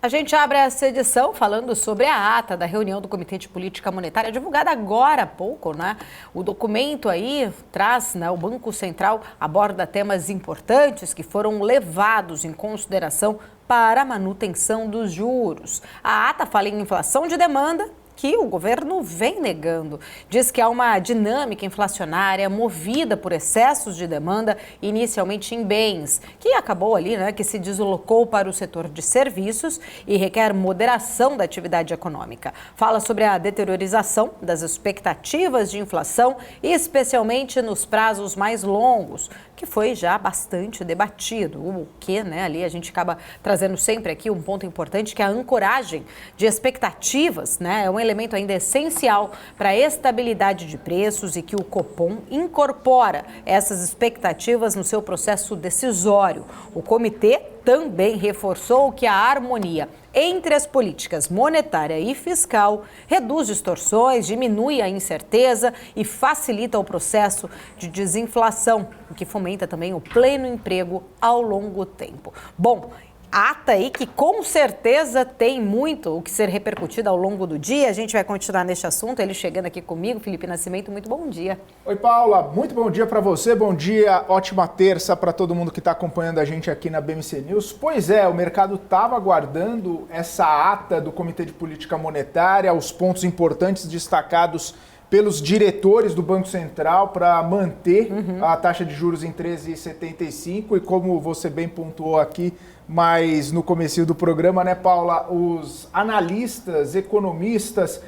A gente abre essa edição falando sobre a ata da reunião do Comitê de Política Monetária, divulgada agora há pouco, né? O documento aí traz, né, o Banco Central aborda temas importantes que foram levados em consideração para a manutenção dos juros. A ata fala em inflação de demanda, que o governo vem negando. Diz que há uma dinâmica inflacionária movida por excessos de demanda, inicialmente em bens, que acabou ali, né, que se deslocou para o setor de serviços e requer moderação da atividade econômica. Fala sobre a deteriorização das expectativas de inflação, especialmente nos prazos mais longos, que foi já bastante debatido. O que, né, ali a gente acaba trazendo sempre aqui um ponto importante, que é a ancoragem de expectativas, né, é um elemento ainda essencial para a estabilidade de preços e que o Copom incorpora essas expectativas no seu processo decisório. O comitê também reforçou que a harmonia entre as políticas monetária e fiscal reduz distorções, diminui a incerteza e facilita o processo de desinflação, o que fomenta também o pleno emprego ao longo tempo. Bom, ata aí que com certeza tem muito o que ser repercutido ao longo do dia. A gente vai continuar neste assunto, ele chegando aqui comigo, Felipe Nascimento, muito bom dia. Oi, Paula, muito bom dia para você, bom dia, ótima terça para todo mundo que está acompanhando a gente aqui na BMC News. Pois é, o mercado estava aguardando essa ata do Comitê de Política Monetária, os pontos importantes destacados pelos diretores do Banco Central para manter a taxa de juros em 13,75 e como você bem pontuou aqui, mas no comecinho do programa, né, Paula, os analistas, economistas,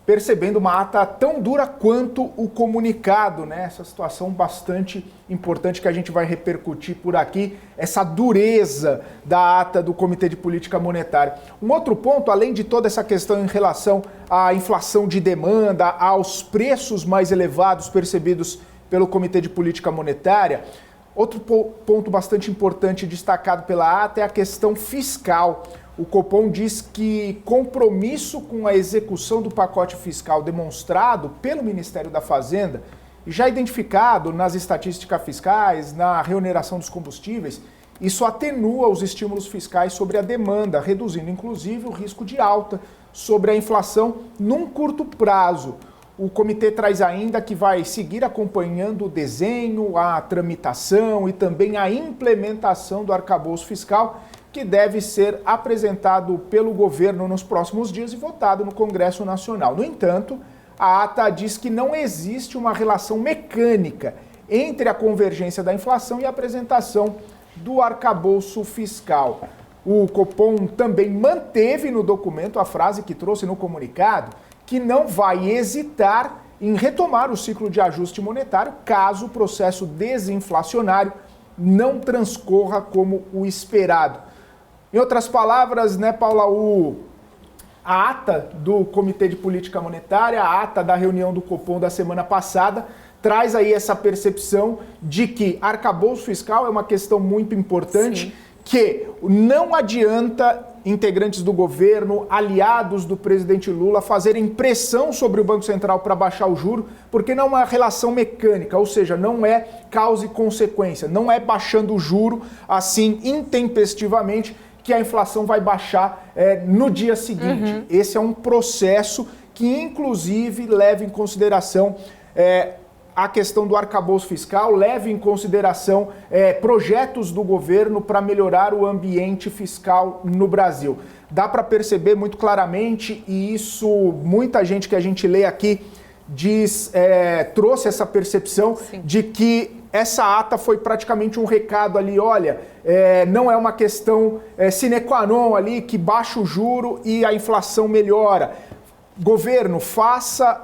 percebendo uma ata tão dura quanto o comunicado, né? Essa situação bastante importante que a gente vai repercutir por aqui, essa dureza da ata do Comitê de Política Monetária. Um outro ponto, além de toda essa questão em relação à inflação de demanda, aos preços mais elevados percebidos pelo Comitê de Política Monetária, outro ponto bastante importante destacado pela ata é a questão fiscal. O Copom diz que compromisso com a execução do pacote fiscal demonstrado pelo Ministério da Fazenda e já identificado nas estatísticas fiscais, na reoneração dos combustíveis, isso atenua os estímulos fiscais sobre a demanda, reduzindo inclusive o risco de alta sobre a inflação num curto prazo. O comitê traz ainda que vai seguir acompanhando o desenho, a tramitação e também a implementação do arcabouço fiscal, que deve ser apresentado pelo governo nos próximos dias e votado no Congresso Nacional. No entanto, a ata diz que não existe uma relação mecânica entre a convergência da inflação e a apresentação do arcabouço fiscal. O Copom também manteve no documento a frase que trouxe no comunicado, que não vai hesitar em retomar o ciclo de ajuste monetário caso o processo desinflacionário não transcorra como o esperado. Em outras palavras, né, Paula, a ata do Comitê de Política Monetária, a ata da reunião do Copom da semana passada, traz aí essa percepção de que arcabouço fiscal é uma questão muito importante. Sim. Que não adianta integrantes do governo, aliados do presidente Lula, fazerem pressão sobre o Banco Central para baixar o juro, porque não é uma relação mecânica, ou seja, não é causa e consequência, não é baixando o juro assim intempestivamente que a inflação vai baixar no dia seguinte. Esse é um processo que inclusive leva em consideração a questão do arcabouço fiscal, leva em consideração projetos do governo para melhorar o ambiente fiscal no Brasil. Dá para perceber muito claramente, e isso muita gente que a gente lê aqui trouxe essa percepção. Sim. De que essa ata foi praticamente um recado ali, olha, não é uma questão sine qua non ali que baixa o juro e a inflação melhora. Governo, faça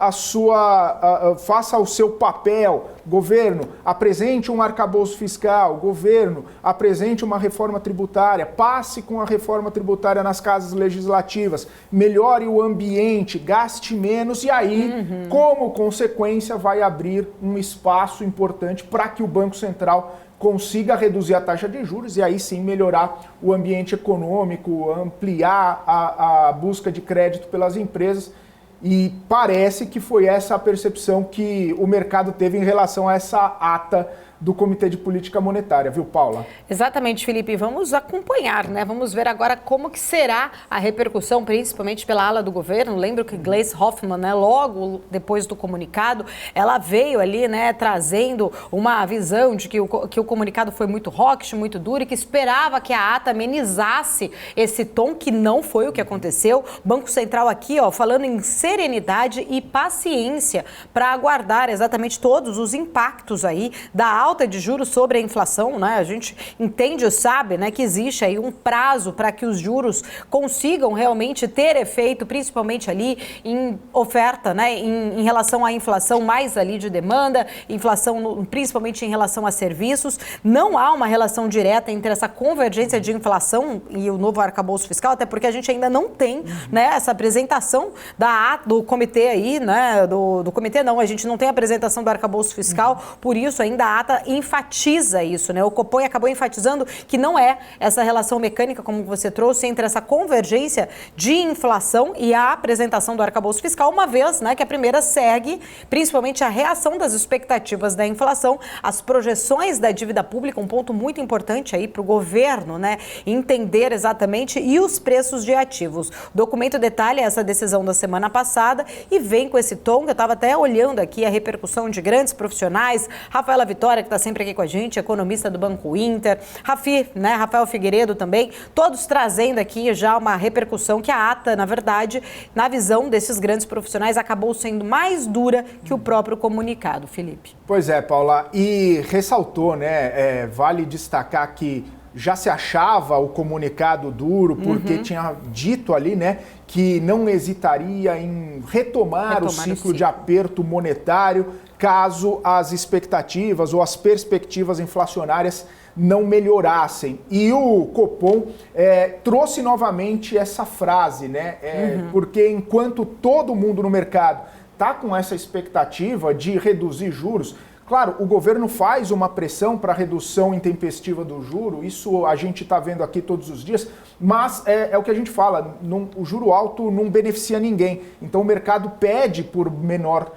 o seu papel. Governo, apresente um arcabouço fiscal. Governo, apresente uma reforma tributária. Passe com a reforma tributária nas casas legislativas. Melhore o ambiente, gaste menos e aí, como consequência, vai abrir um espaço importante para que o Banco Central consiga reduzir a taxa de juros e aí sim melhorar o ambiente econômico, ampliar a busca de crédito pelas empresas. E parece que foi essa a percepção que o mercado teve em relação a essa ata do Comitê de Política Monetária, viu, Paula? Exatamente, Felipe. Vamos acompanhar, né? Vamos ver agora como que será a repercussão, principalmente pela ala do governo. Lembro que Gleisi Hoffmann, né, logo depois do comunicado, ela veio ali, né, trazendo uma visão de que o comunicado foi muito hawkish, muito duro e que esperava que a ata amenizasse esse tom, que não foi o que aconteceu. Banco Central aqui, ó, falando em serenidade e paciência para aguardar exatamente todos os impactos aí da alta de juros sobre a inflação, né? A gente entende, sabe, né, que existe aí um prazo para que os juros consigam realmente ter efeito, principalmente ali em oferta, né, em relação à inflação mais ali de demanda, inflação principalmente em relação a serviços. Não há uma relação direta entre essa convergência de inflação e o novo arcabouço fiscal, até porque a gente ainda não tem, né, essa apresentação do comitê aí, né, do comitê não, a gente não tem a apresentação do arcabouço fiscal, por isso ainda a ata enfatiza isso, né? O Copom acabou enfatizando que não é essa relação mecânica, como você trouxe, entre essa convergência de inflação e a apresentação do arcabouço fiscal, uma vez, né, que a primeira segue principalmente a reação das expectativas da inflação, as projeções da dívida pública, um ponto muito importante aí para o governo, né, entender exatamente, e os preços de ativos. O documento detalha essa decisão da semana passada e vem com esse tom, que eu estava até olhando aqui a repercussão de grandes profissionais, Rafaela Vitória, que está sempre aqui com a gente, economista do Banco Inter, Rafi, né, Rafael Figueiredo também, todos trazendo aqui já uma repercussão que a ata, na verdade, na visão desses grandes profissionais, acabou sendo mais dura que o próprio comunicado, Felipe. Pois é, Paula, e ressaltou, né, vale destacar que já se achava o comunicado duro, porque tinha dito ali, né, que não hesitaria em retomar o ciclo de aperto monetário caso as expectativas ou as perspectivas inflacionárias não melhorassem. E o Copom trouxe novamente essa frase, né, porque enquanto todo mundo no mercado está com essa expectativa de reduzir juros, claro, o governo faz uma pressão para redução intempestiva do juro, isso a gente está vendo aqui todos os dias, mas é o que a gente fala, o juro alto não beneficia ninguém. Então o mercado pede por menor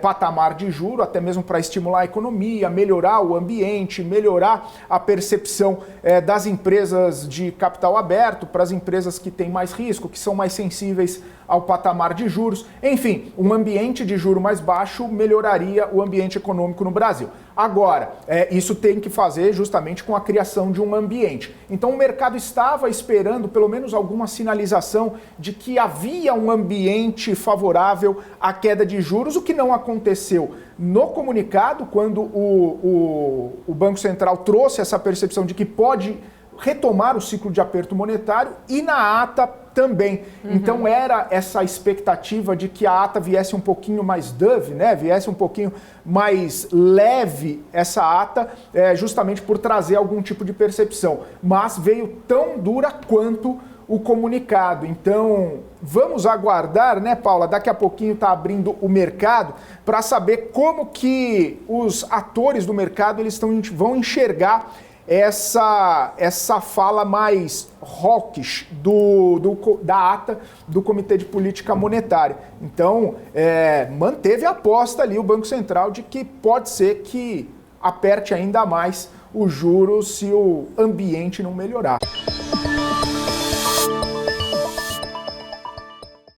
patamar de juro, até mesmo para estimular a economia, melhorar o ambiente, melhorar a percepção das empresas de capital aberto, para as empresas que têm mais risco, que são mais sensíveis ao patamar de juros. Enfim, um ambiente de juro mais baixo melhoraria o ambiente econômico no Brasil. Agora, isso tem que fazer justamente com a criação de um ambiente. Então o mercado estava esperando pelo menos alguma sinalização de que havia um ambiente favorável à queda de juros, o que não aconteceu. No comunicado, quando o Banco Central trouxe essa percepção de que pode retomar o ciclo de aperto monetário, e na ata também. Então era essa expectativa de que a ata viesse um pouquinho mais dove, né? Viesse um pouquinho mais leve essa ata, justamente por trazer algum tipo de percepção. Mas veio tão dura quanto o comunicado. Então vamos aguardar, né, Paula? Daqui a pouquinho está abrindo o mercado para saber como que os atores do mercado vão enxergar essa fala mais hawkish da ata do Comitê de Política Monetária. Então, manteve a aposta ali o Banco Central de que pode ser que aperte ainda mais o juro se o ambiente não melhorar.